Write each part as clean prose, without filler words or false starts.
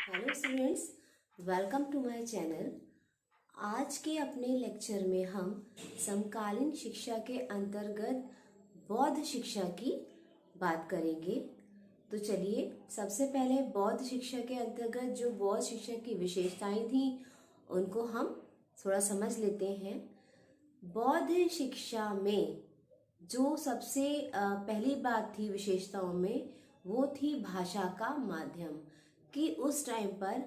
Hello students, welcome to my channel. आज के अपने लेक्चर में हम समकालीन शिक्षा के अंतर्गत बौद्ध शिक्षा की बात करेंगे। तो चलिए, सबसे पहले बौद्ध शिक्षा के अंतर्गत जो बौद्ध शिक्षा की विशेषताएं थी उनको हम थोड़ा समझ लेते हैं। बौद्ध शिक्षा में जो सबसे पहली बात थी विशेषताओं में, वो थी भाषा का माध्यम, कि उस टाइम पर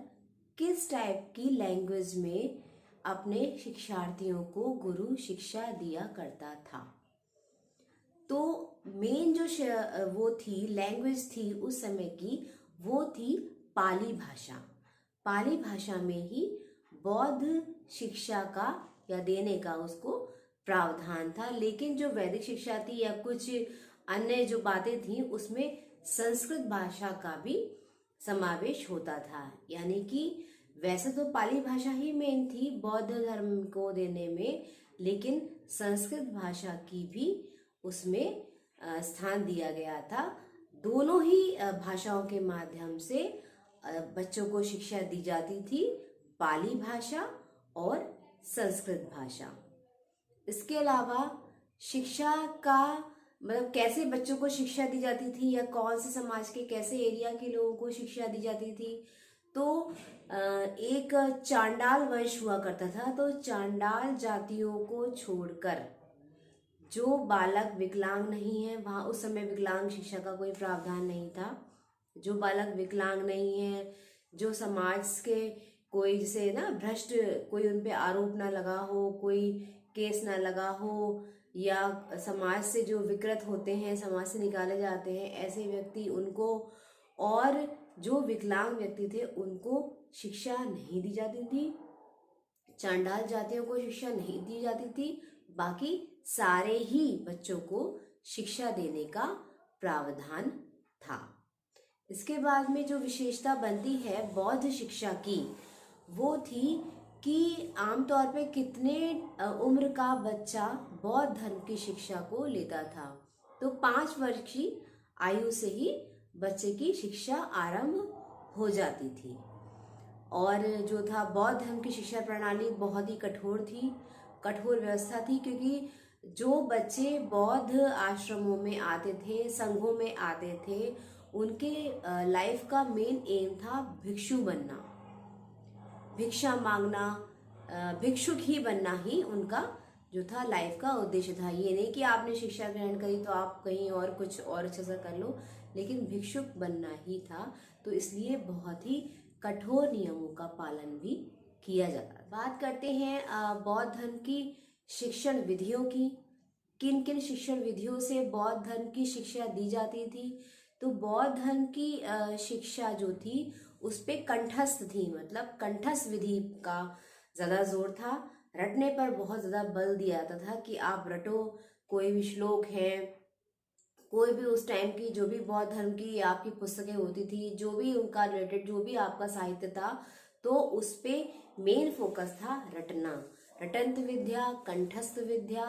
किस टाइप की लैंग्वेज में अपने शिक्षार्थियों को गुरु शिक्षा दिया करता था। तो मेन जो वो थी लैंग्वेज थी उस समय की, वो थी पाली भाषा। पाली भाषा में ही बौद्ध शिक्षा का या देने का उसको प्रावधान था। लेकिन जो वैदिक शिक्षा थी या कुछ अन्य जो बातें थी उसमें संस्कृत भाषा का भी समावेश होता था। यानी कि वैसे तो पाली भाषा ही मेन थी बौद्ध धर्म को देने में, लेकिन संस्कृत भाषा की भी उसमें स्थान दिया गया था। दोनों ही भाषाओं के माध्यम से बच्चों को शिक्षा दी जाती थी, पाली भाषा और संस्कृत भाषा। इसके अलावा शिक्षा का मतलब कैसे बच्चों को शिक्षा दी जाती थी या कौन से समाज के कैसे एरिया के लोगों को शिक्षा दी जाती थी। तो एक चांडाल वंश हुआ करता था। तो चांडाल जातियों को छोड़कर जो बालक विकलांग नहीं है, वहाँ उस समय विकलांग शिक्षा का कोई प्रावधान नहीं था। जो बालक विकलांग नहीं है, जो समाज के कोई जैसे ना भ्रष्ट कोई उन पे आरोप ना लगा हो, कोई केस ना लगा हो, या समाज से जो विकृत होते हैं, समाज से निकाले जाते हैं, ऐसे व्यक्ति उनको, और जो विकलांग व्यक्ति थे उनको शिक्षा नहीं दी जाती थी। चांडाल जातियों को शिक्षा नहीं दी जाती थी। बाकी सारे ही बच्चों को शिक्षा देने का प्रावधान था। इसके बाद में जो विशेषता बनती है बौद्ध शिक्षा की, वो थी कि आमतौर पे कितने उम्र का बच्चा बौद्ध धर्म की शिक्षा को लेता था। तो 5 वर्ष की आयु से ही बच्चे की शिक्षा आरंभ हो जाती थी। और जो था बौद्ध धर्म की शिक्षा प्रणाली बहुत ही कठोर थी, कठोर व्यवस्था थी, क्योंकि जो बच्चे बौद्ध आश्रमों में आते थे, संघों में आते थे, उनके लाइफ का मेन एम था भिक्षु बनना, भिक्षा मांगना, भिक्षुक ही बनना ही उनका जो था लाइफ का उद्देश्य था। ये नहीं कि आपने शिक्षा ग्रहण करी तो आप कहीं और कुछ और अच्छा सा कर लो, लेकिन भिक्षुक बनना ही था। तो इसलिए बहुत ही कठोर नियमों का पालन भी किया जाता। बात करते हैं बौद्ध धर्म की शिक्षण विधियों की। किन किन शिक्षण विधियों से बौद्ध धर्म की शिक्षा दी जाती थी। तो बौद्ध धर्म की शिक्षा जो थी उस पे कंठस्थ थी, मतलब कंठस्थ विधि का ज्यादा जोर था। रटने पर बहुत ज्यादा बल दिया जाता था कि आप रटो। कोई भी श्लोक है, कोई भी उस टाइम की जो भी बौद्ध धर्म की आपकी पुस्तकें होती थी, जो भी उनका रिलेटेड जो भी आपका साहित्य था, तो उस पे मेन फोकस था रटना। रटंत विद्या, कंठस्थ विद्या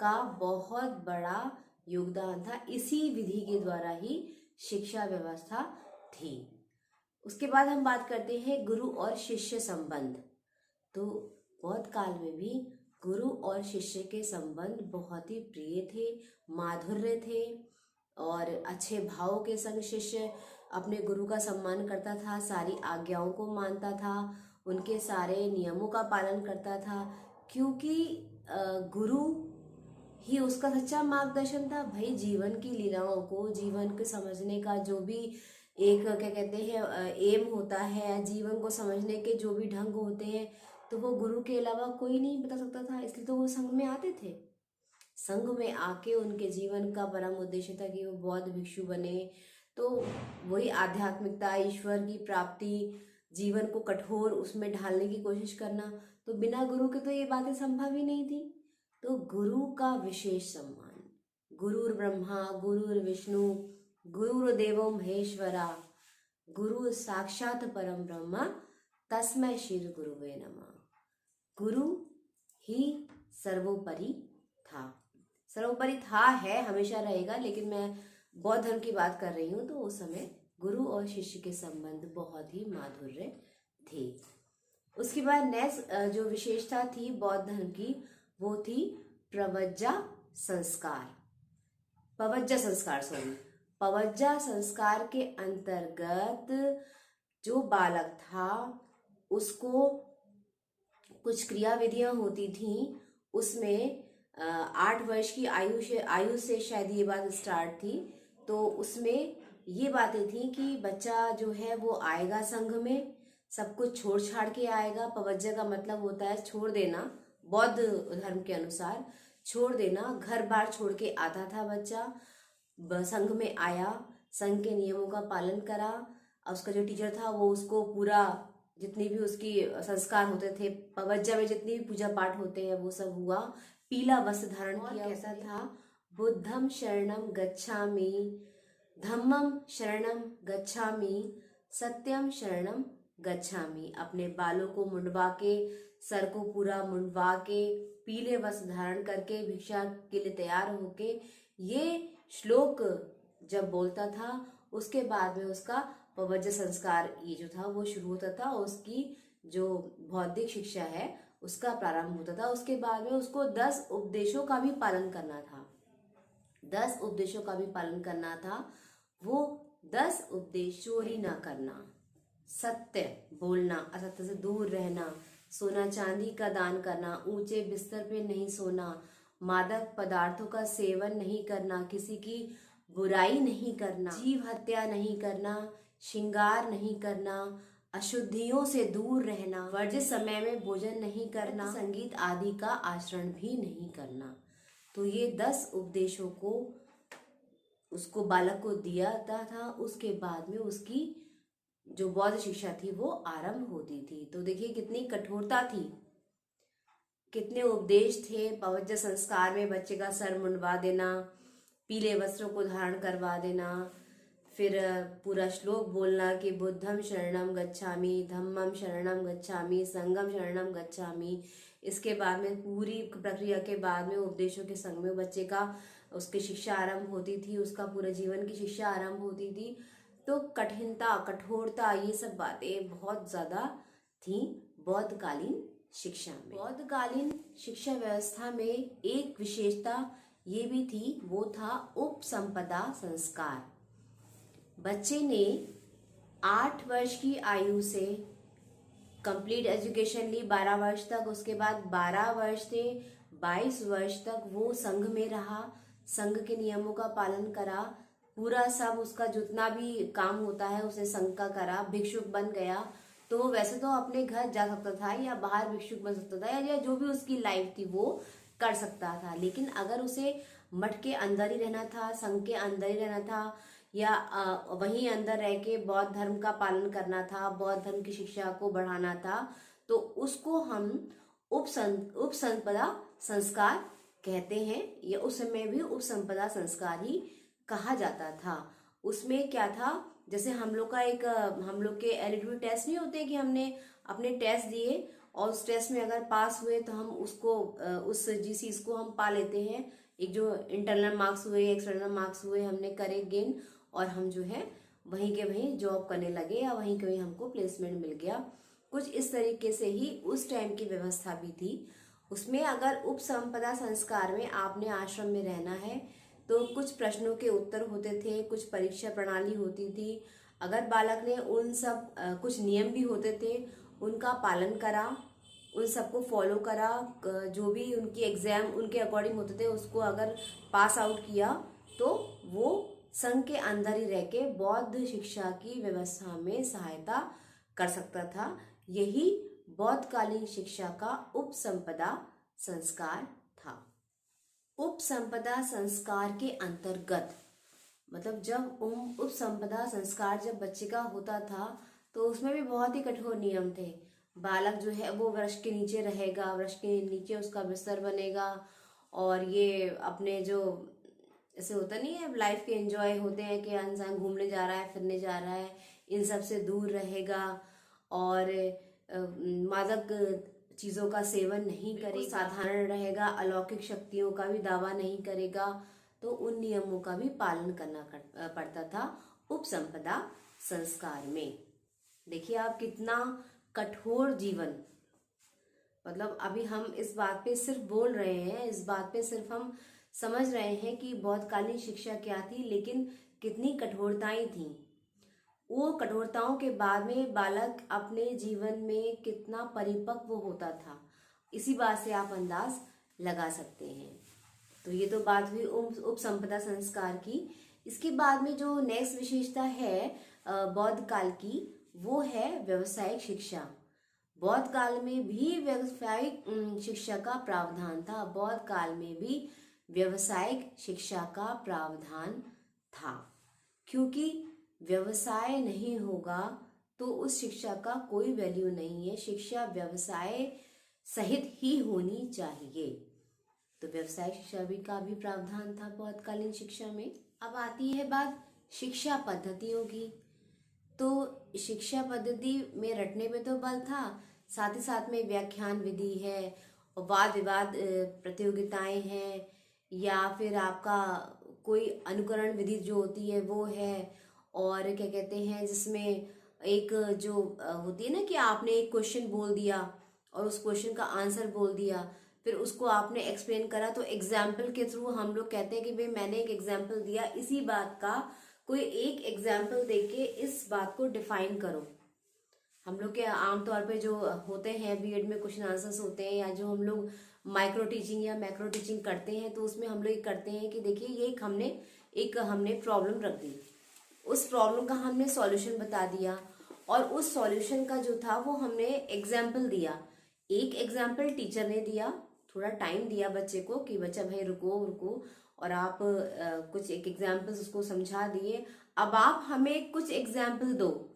का बहुत बड़ा योगदान था। इसी विधि के द्वारा ही शिक्षा व्यवस्था थी। उसके बाद हम बात करते हैं गुरु और शिष्य संबंध। तो बौद्ध काल में भी गुरु और शिष्य के संबंध बहुत ही प्रिय थे, माधुर्य थे, और अच्छे भाव के संग शिष्य अपने गुरु का सम्मान करता था, सारी आज्ञाओं को मानता था, उनके सारे नियमों का पालन करता था, क्योंकि गुरु ही उसका सच्चा मार्गदर्शन था। भाई जीवन की लीलाओं को, जीवन को समझने का जो भी एक क्या कहते हैं एम होता है, जीवन को समझने के जो भी ढंग होते हैं, तो वो गुरु के अलावा कोई नहीं बता सकता था। इसलिए तो वो संघ में आते थे। संघ में आके उनके जीवन का परम उद्देश्य था कि वो बौद्ध भिक्षु बने। तो वही आध्यात्मिकता, ईश्वर की प्राप्ति, जीवन को कठोर उसमें ढालने की कोशिश करना। तो बिना गुरु के तो ये बातें संभव ही नहीं थी। तो गुरु का विशेष सम्मान, गुरुर् ब्रह्मा गुरुर् विष्णु गुरुर्देवो महेश्वरा गुरु साक्षात परम ब्रह्म तस्मै श्री गुरुवे नमः। गुरु ही सर्वोपरि था, सर्वोपरि था, है, हमेशा रहेगा। लेकिन मैं बौद्ध धर्म की बात कर रही हूँ, तो उस समय गुरु और शिष्य के संबंध बहुत ही माधुर्य थे। उसके बाद नेक्स्ट जो विशेषता थी बौद्ध धर्म की, वो थी प्रवज्जा संस्कार। पवज्जा संस्कार के अंतर्गत जो बालक था उसको कुछ क्रिया विधियां होती थी। उसमें 8 वर्ष की आयु से शायद ये बात स्टार्ट थी। तो उसमें ये बातें थी कि बच्चा जो है वो आएगा संघ में, सब कुछ छोड़ छाड़ के आएगा। पवज्जा का मतलब होता है छोड़ देना, बौद्ध धर्म के अनुसार छोड़ देना। घर बार छोड़ के आता था बच्चा, संघ में आया, संघ के नियमों का पालन करा। उसका जो टीचर था वो उसको पूरा जितनी भी उसकी संस्कार होते थे, पवज्जा में जितनी भी पूजा पाठ होते हैं वो सब हुआ। पीला वस्त्र धारण किया। कैसा था? बुद्धम शरणम गच्छामि, धम्मम शरणम गच्छामि, सत्यम शरणम गच्छामि। अपने बालों को मुंडवा के, सर को पूरा मुंडवा के, पीले वस्त्र धारण करके भिक्षा के लिए तैयार होके ये श्लोक जब बोलता था, उसके बाद में उसका पवज्जा संस्कार ये जो था वो शुरू होता था। उसकी जो बौद्धिक शिक्षा है उसका प्रारंभ होता था। उसके बाद में उसको 10 उपदेशों का भी पालन करना था। 10 उपदेशों का भी पालन करना था। वो 10 उपदेश: चोरी ना करना, सत्य बोलना, असत्य से दूर रहना, सोना चांदी का दान करना, ऊंचे बिस्तर पे नहीं सोना, मादक पदार्थों का सेवन नहीं करना, किसी की बुराई नहीं करना, जीव हत्या नहीं करना, श्रृंगार नहीं करना, अशुद्धियों से दूर रहना, वर्जित समय में भोजन नहीं करना, संगीत आदि का आचरण भी नहीं करना। तो ये 10 उपदेशों को उसको बालक को दिया था। उसके बाद में उसकी जो बौद्ध शिक्षा थी वो आरंभ होती थी। तो देखिए कितनी कठोरता थी, कितने उपदेश थे। पवज्जा संस्कार में बच्चे का सर मुंडवा देना, पीले वस्त्रों को धारण करवा देना, फिर पूरा श्लोक बोलना कि बुद्धम शरणम गच्छामि, धम्मम शरणम गच्छामि, संघम शरणम गच्छामि। इसके बाद में पूरी प्रक्रिया के बाद में उपदेशों के संग में बच्चे का उसकी शिक्षा आरंभ होती थी, उसका पूरे जीवन की शिक्षा आरंभ होती थी। तो कठिनता, कठोरता, ये सब बातें बहुत ज्यादा थी बौद्धकालीन शिक्षा में। बौद्धकालीन शिक्षा व्यवस्था में एक विशेषता ये भी थी, वो था उपसंपदा संस्कार। बच्चे ने 8 वर्ष की आयु से कंप्लीट एजुकेशन ली, 12 वर्ष तक। उसके बाद 12 वर्ष से 22 वर्ष तक वो संघ में रहा, संघ के नियमों का पालन करा, पूरा सब उसका जितना भी काम होता है उसे संघ का करा, भिक्षुक बन गया। तो वैसे तो अपने घर जा सकता था या बाहर भिक्षुक बन सकता था या जो भी उसकी लाइफ थी वो कर सकता था। लेकिन अगर उसे मठ के अंदर ही रहना था, संघ के अंदर ही रहना था, या वहीं अंदर रह के बौद्ध धर्म का पालन करना था, बौद्ध धर्म की शिक्षा को बढ़ाना था, तो उसको हम उपसंपदा संस्कार कहते हैं। या उस समय भी उपसंपदा संस्कार ही कहा जाता था। उसमें क्या था, जैसे हम लोग के एलिजिबिलिटी टेस्ट नहीं होते कि हमने अपने टेस्ट दिए और उस टेस्ट में अगर पास हुए तो हम उसको उस जिस चीज को हम पा लेते हैं। एक जो इंटरनल मार्क्स हुए, एक्सटर्नल मार्क्स हुए, हमने करे गेन और हम जो है वहीं के वहीं जॉब करने लगे या वहीं के वहीं हमको प्लेसमेंट मिल गया। कुछ इस तरीके से ही उस टाइम की व्यवस्था भी थी। उसमें अगर उपसंपदा संस्कार में आपने आश्रम में रहना है तो कुछ प्रश्नों के उत्तर होते थे, कुछ परीक्षा प्रणाली होती थी। अगर बालक ने उन सब कुछ नियम भी होते थे उनका पालन करा, उन सबको फॉलो करा, जो भी उनकी एग्जाम उनके अकॉर्डिंग होते थे उसको अगर पास आउट किया तो वो संघ के अंदर ही रह के बौद्ध शिक्षा की व्यवस्था में सहायता कर सकता था। यही बौद्धकालीन शिक्षा का उपसंपदा संस्कार था। उपसंपदा संस्कार के अंतर्गत मतलब जब उपसंपदा संस्कार जब बच्चे का होता था तो उसमें भी बहुत ही कठोर नियम थे। बालक जो है वो वृक्ष के नीचे रहेगा, वृक्ष के नीचे उसका बिस्तर बनेगा और ये अपने जो ऐसे होता नहीं है लाइफ के एंजॉय होते हैं कि इंसान घूमने जा रहा है, फिरने जा रहा है, इन सब से दूर रहेगा और मादक चीजों का सेवन नहीं करेगा, साधारण रहेगा, अलौकिक शक्तियों का भी दावा नहीं करेगा। तो उन नियमों का भी पालन करना पड़ता था उपसंपदा संस्कार में। देखिए आप कितना कठोर जीवन, मतलब अभी हम इस बात पे सिर्फ बोल रहे हैं, इस बात पे सिर्फ हम समझ रहे हैं कि बौद्धकालीन शिक्षा क्या थी, लेकिन कितनी कठोरताएं थी। वो कठोरताओं के बाद में बालक अपने जीवन में कितना परिपक्व होता था, इसी बात से आप अंदाज लगा सकते हैं। तो ये तो बात हुई उपसंपदा संस्कार की। इसके बाद में जो नेक्स्ट विशेषता है बौद्ध काल की, वो है व्यवसायिक शिक्षा। बौद्ध काल में भी व्यवसायिक शिक्षा का प्रावधान था। बौद्ध काल में भी व्यवसायिक शिक्षा का प्रावधान था, क्योंकि व्यवसाय नहीं होगा तो उस शिक्षा का कोई वैल्यू नहीं है। शिक्षा व्यवसाय सहित ही होनी चाहिए। तो व्यवसायिक शिक्षा का भी प्रावधान था बौद्धकालीन शिक्षा में। अब आती है बात शिक्षा पद्धतियों की। तो शिक्षा पद्धति में रटने पे तो बल था, साथ ही साथ में व्याख्यान विधि है और वाद विवाद प्रतियोगिताएं हैं, या फिर आपका कोई अनुकरण विधि जो होती है वो है, और क्या कहते हैं जिसमें एक जो होती है ना कि आपने एक क्वेश्चन बोल दिया और उस क्वेश्चन का आंसर बोल दिया, फिर उसको आपने एक्सप्लेन करा। तो एग्जाम्पल के थ्रू हम लोग कहते हैं कि भाई मैंने एक एग्जाम्पल दिया, इसी बात का कोई एक एग्जाम्पल देके इस बात को डिफाइन करो। हम लोग के आमतौर पे जो होते हैं बीएड में क्वेश्चन आंसर्स होते हैं, या जो हम लोग माइक्रो टीचिंग या मैक्रो टीचिंग करते हैं, तो उसमें हम लोग ये करते हैं कि देखिए ये हमने प्रॉब्लम रख दी, उस प्रॉब्लम का हमने सॉल्यूशन बता दिया, और उस सॉल्यूशन का जो था वो हमने एग्जाम्पल दिया। एक एग्जाम्पल टीचर ने दिया, थोड़ा टाइम दिया बच्चे को कि बच्चा भाई रुको रुको, और आप कुछ एक एग्जाम्पल्स उसको समझा दिए। अब आप हमें कुछ एग्जाम्पल दो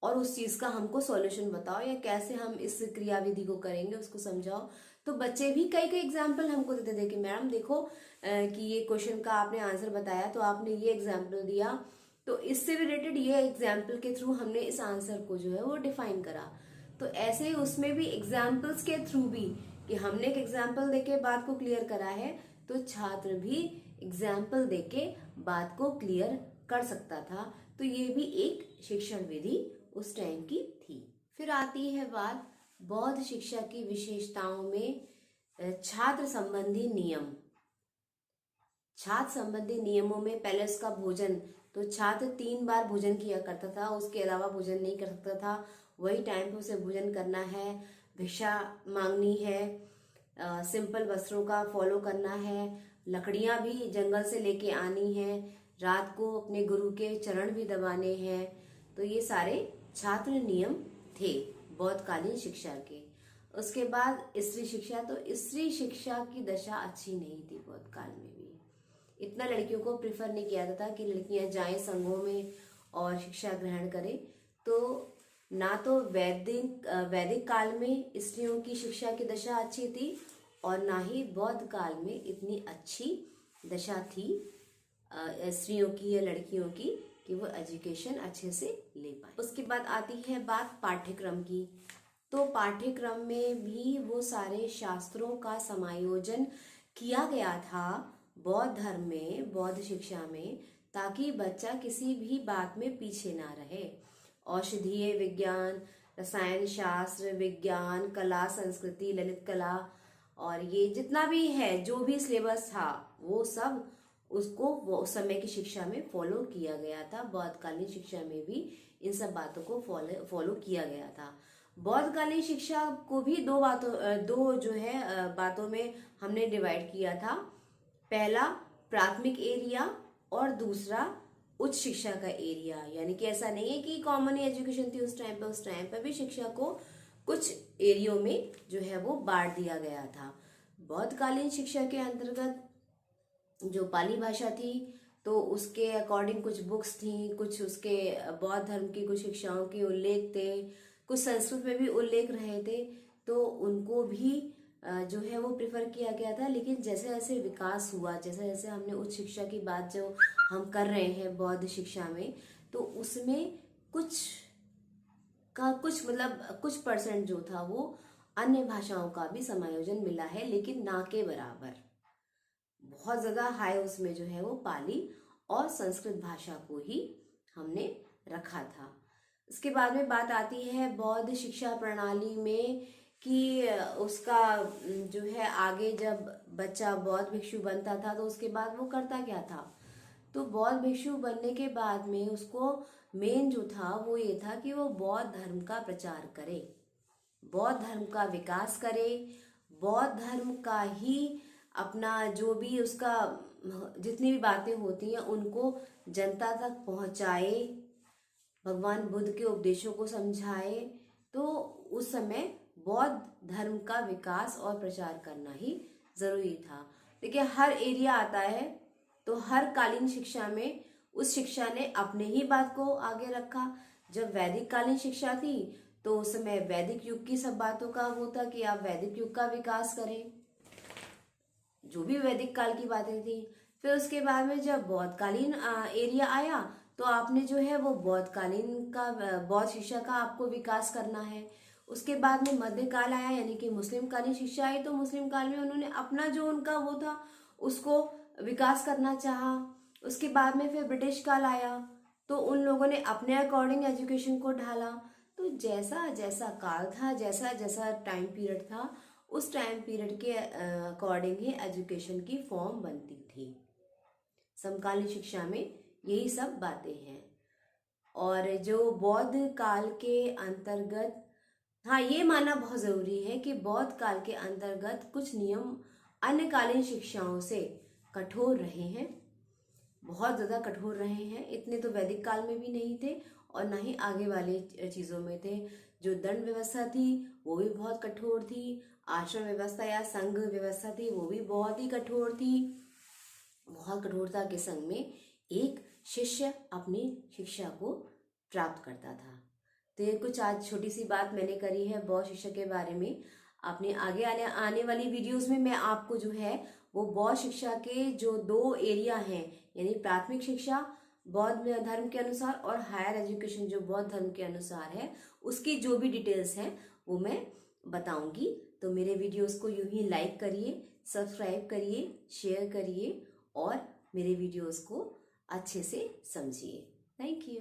और उस चीज का हमको सॉल्यूशन बताओ, या कैसे हम इस क्रियाविधि को करेंगे उसको समझाओ। तो बच्चे भी कई कई एग्जाम्पल हमको देते थे कि मैडम देखो कि ये क्वेश्चन का आपने आंसर बताया तो आपने ये एग्जाम्पल दिया, तो इससे रिलेटेड ये एग्जाम्पल के थ्रू हमने इस आंसर को जो है वो डिफाइन करा। तो ऐसे ही उसमें भी एग्जाम्पल्स के थ्रू भी, कि हमने एक एग्जाम्पल देके बात को क्लियर करा है, तो छात्र भी एग्जाम्पल देके बात को क्लियर कर सकता था। तो ये भी एक शिक्षण विधि उस टाइम की थी। फिर आती है बात बौद्ध शिक्षा की विशेषताओं में छात्र संबंधी नियम। छात्र संबंधी नियमों में पहले उसका भोजन, तो छात्र 3 बार भोजन किया करता था, उसके अलावा भोजन नहीं कर सकता था। वही टाइम पे उसे भोजन करना है, भिक्षा मांगनी है, सिंपल वस्त्रों का फॉलो करना है, लकड़ियां भी जंगल से लेके आनी है, रात को अपने गुरु के चरण भी दबाने हैं। तो ये सारे छात्र नियम थे बौद्धकालीन शिक्षा के। उसके बाद स्त्री शिक्षा, तो स्त्री शिक्षा की दशा अच्छी नहीं थी बौद्ध काल में भी। इतना लड़कियों को प्रिफर नहीं किया जाता कि लड़कियां जाएं संघों में और शिक्षा ग्रहण करें। तो ना तो वैदिक काल में स्त्रियों की शिक्षा की दशा अच्छी थी, और ना ही बौद्ध काल में इतनी अच्छी दशा थी स्त्रियों की या लड़कियों की कि वो एजुकेशन अच्छे से ले पाए। उसके बाद आती है बात पाठ्यक्रम की। तो पाठ्यक्रम में भी वो सारे शास्त्रों का समायोजन किया गया था बौद्ध धर्म में, बौद्ध शिक्षा में, ताकि बच्चा किसी भी बात में पीछे ना रहे। औषधीय विज्ञान, रसायन शास्त्र, विज्ञान, कला, संस्कृति, ललित कला, और ये जितना भी है जो भी सिलेबस था वो सब उसको वो उस समय की शिक्षा में फॉलो किया गया था। बौद्धकालीन शिक्षा में भी इन सब बातों को फॉलो किया गया था। बौद्धकालीन शिक्षा को भी दो जो है बातों में हमने डिवाइड किया था। पहला प्राथमिक एरिया और दूसरा उच्च शिक्षा का एरिया। यानी कि ऐसा नहीं है कि कॉमन एजुकेशन थी उस टाइम पर भी शिक्षा को कुछ एरियो में जो है वो बांट दिया गया था। बौद्धकालीन शिक्षा के अंतर्गत जो पाली भाषा थी तो उसके अकॉर्डिंग कुछ बुक्स थी, कुछ उसके बौद्ध धर्म की कुछ शिक्षाओं के उल्लेख थे, कुछ संस्कृत में भी उल्लेख रहे थे, तो उनको भी जो है वो प्रेफर किया गया था। लेकिन जैसे जैसे विकास हुआ, जैसे जैसे हमने उच्च शिक्षा की बात जो हम कर रहे हैं बौद्ध शिक्षा में, तो उसमें कुछ परसेंट जो था वो अन्य भाषाओं का भी समायोजन मिला है, लेकिन ना के बराबर। बहुत ज्यादा हाई उसमें जो है वो पाली और संस्कृत भाषा को ही हमने रखा था। उसके बाद में बात आती है बौद्ध शिक्षा प्रणाली में कि उसका जो है आगे जब बच्चा बौद्ध भिक्षु बनता था तो उसके बाद वो करता क्या था। तो बौद्ध भिक्षु बनने के बाद में उसको मेन जो था वो ये था कि वो बौद्ध धर्म का प्रचार करे, बौद्ध धर्म का विकास करे, बौद्ध धर्म का ही अपना जो भी उसका जितनी भी बातें होती हैं उनको जनता तक पहुंचाए, भगवान बुद्ध के उपदेशों को समझाए। तो उस समय बौद्ध धर्म का विकास और प्रचार करना ही जरूरी था। देखिए हर एरिया आता है तो हर कालीन शिक्षा में उस शिक्षा ने अपने ही बात को आगे रखा। जब वैदिक कालीन शिक्षा थी तो उस समय वैदिक युग की सब बातों का वो था कि आप वैदिक युग का विकास करें, जो भी वैदिक काल की बातें थी। फिर उसके बाद में जब बौद्धकालीन एरिया आया तो आपने जो है वो बौद्धकालीन का बौद्ध शिक्षा का आपको विकास करना है। उसके बाद में मध्यकाल आया यानी कि मुस्लिम कालीन शिक्षा आई, तो मुस्लिम काल में उन्होंने अपना जो उनका वो था उसको विकास करना चाहा। उसके बाद में फिर ब्रिटिश काल आया तो उन लोगों ने अपने अकॉर्डिंग एजुकेशन को ढाला। तो जैसा जैसा काल था, जैसा जैसा टाइम पीरियड था, उस टाइम पीरियड के अकॉर्डिंग ही एजुकेशन की फॉर्म बनती थी। समकालीन शिक्षा में यही सब बातें हैं। और जो बौद्ध काल के अंतर्गत, हाँ ये मानना बहुत जरूरी है कि बौद्ध काल के अंतर्गत कुछ नियम अन्य कालीन शिक्षाओं से कठोर रहे हैं, बहुत ज्यादा कठोर रहे हैं। इतने तो वैदिक काल में भी नहीं थे और ना ही आगे वाले चीजों में थे। जो दंड व्यवस्था थी वो भी बहुत कठोर थी, आश्रम व्यवस्था या संघ व्यवस्था थी वो भी बहुत ही कठोर थी। बहुत कठोरता के संग में एक शिष्य अपनी शिक्षा को प्राप्त करता था। तो ये कुछ आज छोटी सी बात मैंने करी है बौद्ध शिक्षा के बारे में। अपने आगे आने वाली वीडियोस में मैं आपको जो है वो बौद्ध शिक्षा के जो 2 एरिया हैं, यानी प्राथमिक शिक्षा बौद्ध धर्म के अनुसार और हायर एजुकेशन जो बौद्ध धर्म के अनुसार है, उसकी जो भी डिटेल्स हैं वो मैं बताऊंगी। तो मेरे वीडियोस को यूं ही लाइक करिए, सब्सक्राइब करिए, शेयर करिए और मेरे वीडियोस को अच्छे से समझिए। Thank you.